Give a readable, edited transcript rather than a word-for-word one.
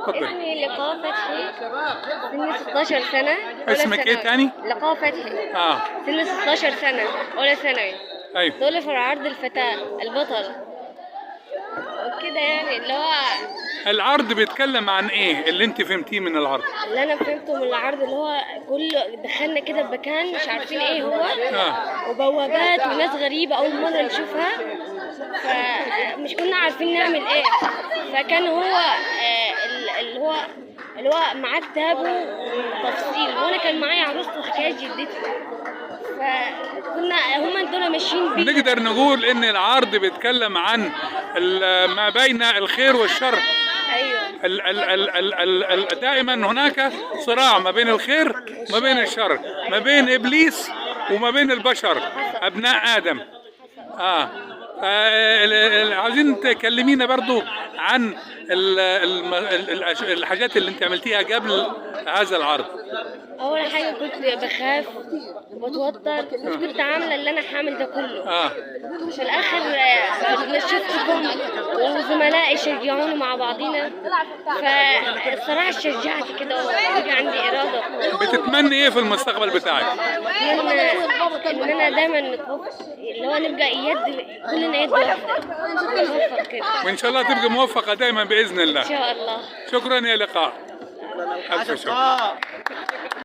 اتفضل. اسمي لقاء فتحي، سني 16 سنة. اسمك ايه تاني؟ لقاء فتحي. سني 16 سنة، أولى ثانوي. ايوه. دول في عرض الفتاة البطل وكده، يعني اللي هو العرض بيتكلم عن ايه اللي انت فهمتيه من العرض؟ اللي أنا فهمته من العرض اللي هو كله دخلنا كده بمكان مش عارفين ايه هو، وبوابات وناس غريبة أول مرة نشوفها، فمش كنا عارفين نعمل ايه. فكان هو اللي هو معاه كتابه تفصيل، وانا كان معايا عروسته وحكايه جدتي، فكنا هما دول ماشيين بيه. نقدر نقول ان العرض بيتكلم عن ما بين الخير والشر. ايوه. دائما هناك صراع ما بين الخير وما بين الشر، ما بين ابليس وما بين البشر ابناء ادم. عاوزين تكلمينا برضو عن الحاجات اللي انت عملتيها قبل هذا العرض. اول حاجه كنت بخاف وبتوتر، مش كنت عامله اللي انا هعمل ده كله. في الاخر شفتكم وزملائي شجعوني مع بعضينا، فالصراحه شجعت كده وبقى عندي اراده. بتتمني ايه في المستقبل بتاعك؟ ان انا دايما اللي هو نبقى كلنا يد واحده كده، وان شاء الله تبقى موفقه دايما باذن الله. ان شاء الله. شكرا يا لقاء. ألف شكر.